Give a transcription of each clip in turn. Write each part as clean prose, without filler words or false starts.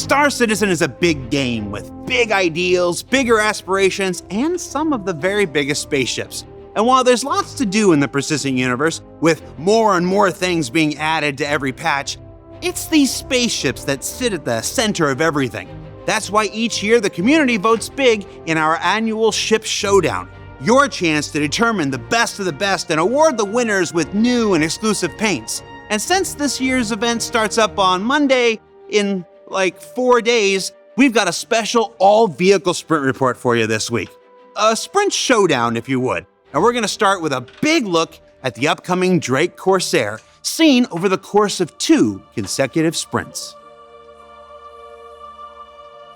Star Citizen is a big game with big ideals, bigger aspirations, and some of the very biggest spaceships. And while there's lots to do in the persistent universe, with more and more things being added to every patch, it's these spaceships that sit at the center of everything. That's why each year the community votes big in our annual Ship Showdown, your chance to determine the best of the best and award the winners with new and exclusive paints. And since this year's event starts up on Monday in like 4 days, we've got a special all-vehicle sprint report for you this week. A sprint showdown, if you would. And we're going to start with a big look at the upcoming Drake Corsair, seen over the course of 2 consecutive sprints.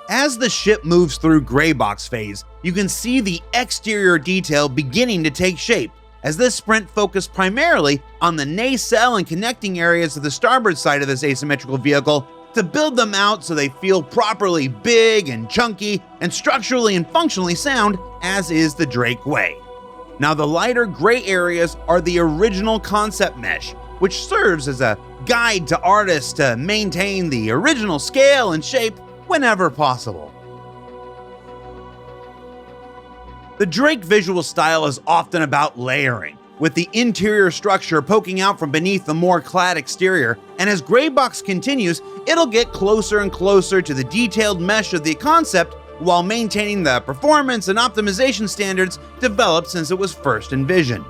As the ship moves through gray box phase, you can see the exterior detail beginning to take shape, as this sprint focused primarily on the nacelle and connecting areas of the starboard side of this asymmetrical vehicle to build them out so they feel properly big and chunky and structurally and functionally sound, as is the Drake way. Now, the lighter gray areas are the original concept mesh, which serves as a guide to artists to maintain the original scale and shape whenever possible. The Drake visual style is often about layering, with the interior structure poking out from beneath the more clad exterior, and as Greybox continues, it'll get closer and closer to the detailed mesh of the concept while maintaining the performance and optimization standards developed since it was first envisioned.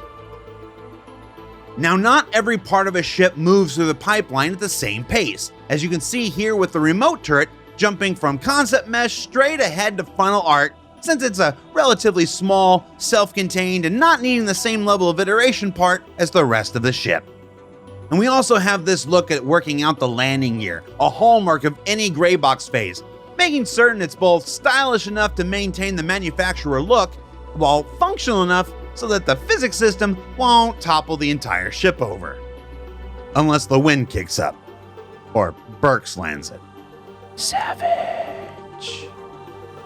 Now, not every part of a ship moves through the pipeline at the same pace, as you can see here with the remote turret jumping from concept mesh straight ahead to final art, since it's a relatively small, self-contained, and not needing the same level of iteration part as the rest of the ship. And we also have this look at working out the landing gear, a hallmark of any gray box phase, making certain it's both stylish enough to maintain the manufacturer look, while functional enough so that the physics system won't topple the entire ship over. Unless the wind kicks up, or Burks lands it. Savage.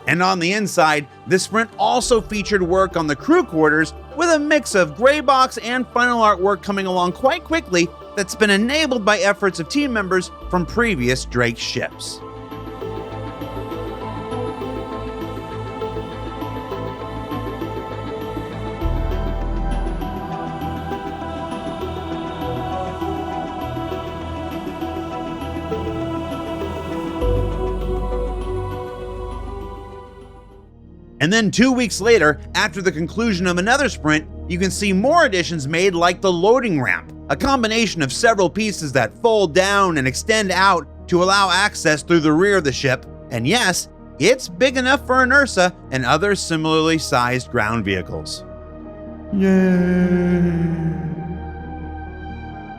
And on the inside, this sprint also featured work on the crew quarters with a mix of gray box and final art work coming along quite quickly that's been enabled by efforts of team members from previous Drake ships. And then 2 weeks later, after the conclusion of another sprint, you can see more additions made like the loading ramp, a combination of several pieces that fold down and extend out to allow access through the rear of the ship. And yes, it's big enough for an Ursa and other similarly sized ground vehicles. Yay!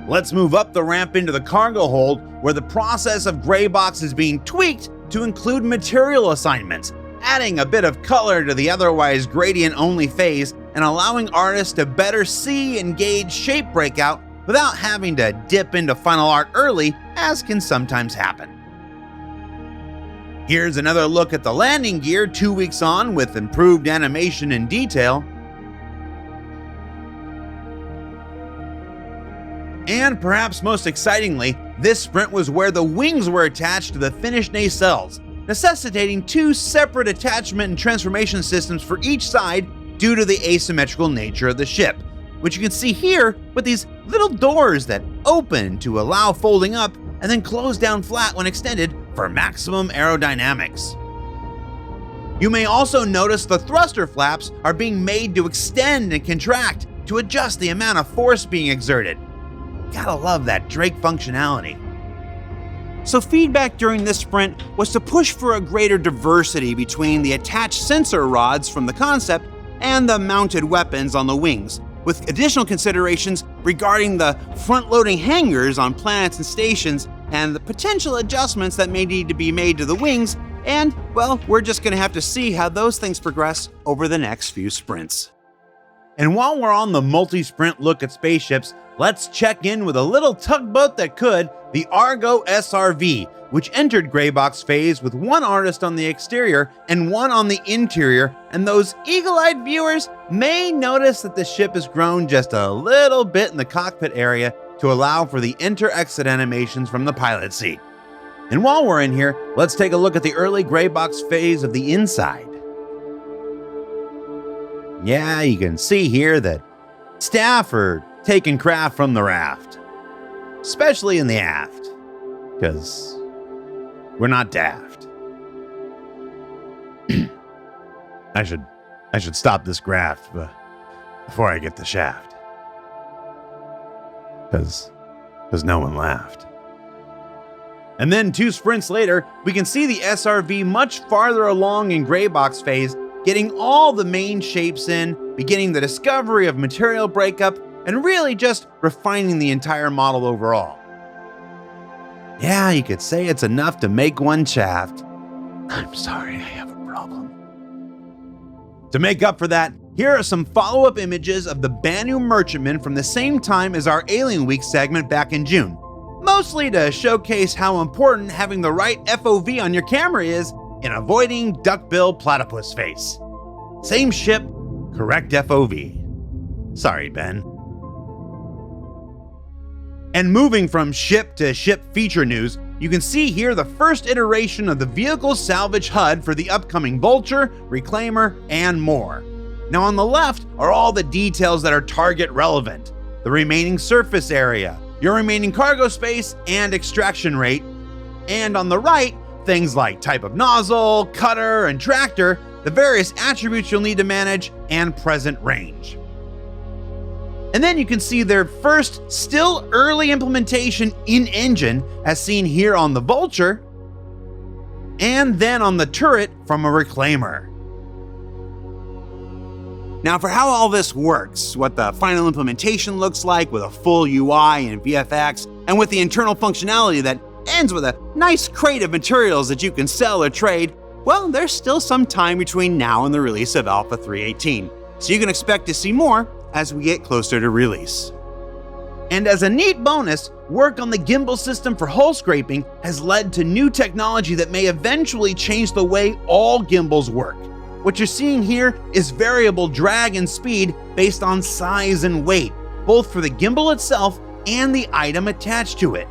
Let's move up the ramp into the cargo hold, where the process of gray box is being tweaked to include material assignments, adding a bit of color to the otherwise gradient-only phase and allowing artists to better see and gauge shape breakout without having to dip into final art early, as can sometimes happen. Here's another look at the landing gear 2 weeks on with improved animation and detail. And perhaps most excitingly, this sprint was where the wings were attached to the finished nacelles, necessitating 2 separate attachment and transformation systems for each side due to the asymmetrical nature of the ship, which you can see here with these little doors that open to allow folding up and then close down flat when extended for maximum aerodynamics. You may also notice the thruster flaps are being made to extend and contract to adjust the amount of force being exerted. Gotta love that Drake functionality. So feedback during this sprint was to push for a greater diversity between the attached sensor rods from the concept and the mounted weapons on the wings, with additional considerations regarding the front-loading hangars on planets and stations and the potential adjustments that may need to be made to the wings, and, well, we're just going to have to see how those things progress over the next few sprints. And while we're on the multi-sprint look at spaceships, let's check in with a little tugboat that could, the Argo Srv, which entered Greybox phase with 1 artist on the exterior and 1 on the interior, and those eagle-eyed viewers may notice that the ship has grown just a little bit in the cockpit area to allow for the enter-exit animations from the pilot seat. And while we're in here, let's take a look at the early gray box phase of the inside. Yeah, you can see here that staff are taking craft from the raft, especially in the aft, because we're not daft. I should stop this graft before I get the shaft, because no one laughed. And then 2 sprints later, we can see the SRV much farther along in gray box phase, getting all the main shapes in, beginning the discovery of material breakup, and really just refining the entire model overall. Yeah, you could say it's enough to make one shaft. I'm sorry, I have a problem. To make up for that, here are some follow-up images of the Banu Merchantman from the same time as our Alien Week segment back in June, mostly to showcase how important having the right FOV on your camera is in avoiding duckbill platypus face. Same ship, correct FOV. Sorry, Ben. And moving from ship to ship feature news, you can see here the first iteration of the vehicle salvage HUD for the upcoming Vulture, Reclaimer, and more. Now on the left are all the details that are target relevant: the remaining surface area, your remaining cargo space, and extraction rate. And on the right, things like type of nozzle, cutter, and tractor, the various attributes you'll need to manage, and present range. And then you can see their first, still early implementation in-engine, as seen here on the Vulture, and then on the turret from a Reclaimer. Now for how all this works, what the final implementation looks like with a full UI and VFX, and with the internal functionality that ends with a nice crate of materials that you can sell or trade, well, there's still some time between now and the release of Alpha 3.18, so you can expect to see more as we get closer to release. And as a neat bonus, work on the gimbal system for hull scraping has led to new technology that may eventually change the way all gimbals work. What you're seeing here is variable drag and speed based on size and weight, both for the gimbal itself and the item attached to it.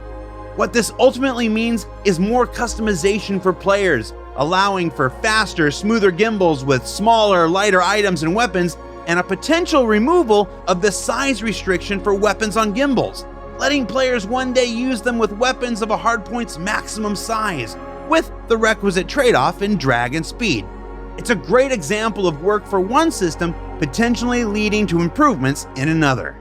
What this ultimately means is more customization for players, allowing for faster, smoother gimbals with smaller, lighter items and weapons, and a potential removal of the size restriction for weapons on gimbals, letting players one day use them with weapons of a hardpoint's maximum size, with the requisite trade-off in drag and speed. It's a great example of work for one system potentially leading to improvements in another.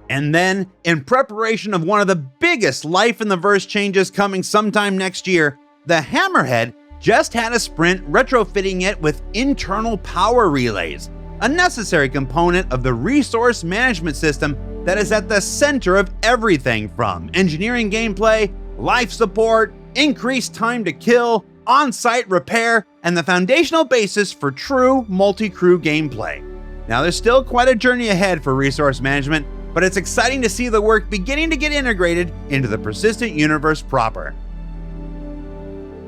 And then, in preparation of one of the biggest Life in the Verse changes coming sometime next year, the Hammerhead just had a sprint retrofitting it with internal power relays, a necessary component of the resource management system that is at the center of everything from engineering gameplay, life support, increased time to kill, on-site repair, and the foundational basis for true multi-crew gameplay. Now there's still quite a journey ahead for resource management, but it's exciting to see the work beginning to get integrated into the persistent universe proper.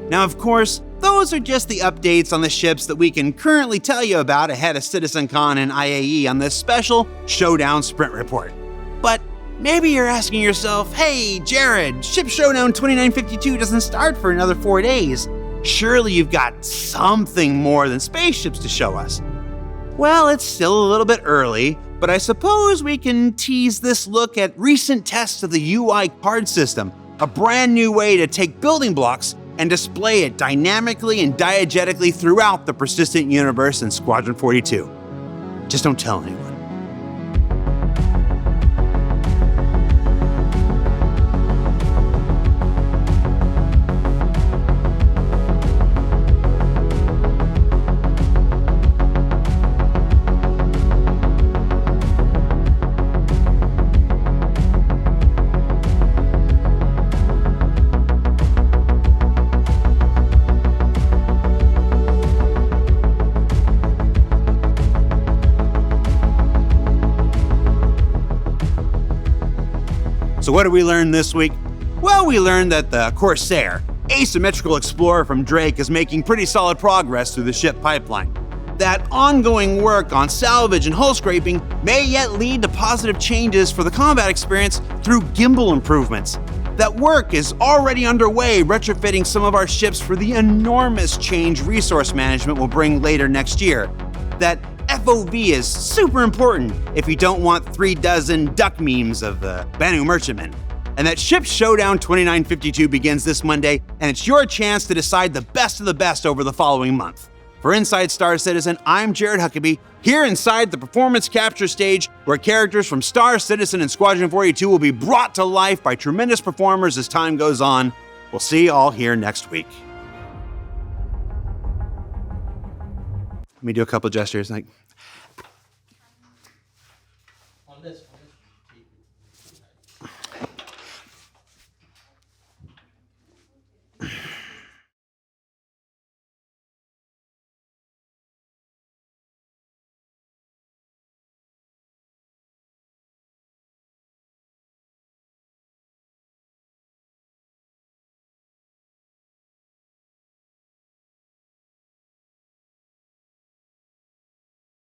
Now of course, those are just the updates on the ships that we can currently tell you about ahead of CitizenCon and IAE on this special Showdown Sprint Report. But maybe you're asking yourself, hey Jared, Ship Showdown 2952 doesn't start for another 4 days. Surely you've got something more than spaceships to show us. Well, it's still a little bit early, but I suppose we can tease this look at recent tests of the UI card system, a brand new way to take building blocks and display it dynamically and diegetically throughout the persistent universe in Squadron 42. Just don't tell anyone. So what did we learn this week? Well, we learned that the Corsair, asymmetrical explorer from Drake, is making pretty solid progress through the ship pipeline. That ongoing work on salvage and hull scraping may yet lead to positive changes for the combat experience through gimbal improvements. that work is already underway retrofitting some of our ships for the enormous change resource management will bring later next year. That FOV is super important if you don't want 36 duck memes of the Banu Merchantman. And that Ship Showdown 2952 begins this Monday, and it's your chance to decide the best of the best over the following month. For Inside Star Citizen, I'm Jared Huckabee, here inside the performance capture stage where characters from Star Citizen and Squadron 42 will be brought to life by tremendous performers as time goes on. We'll see you all here next week. Let me do a couple gestures like...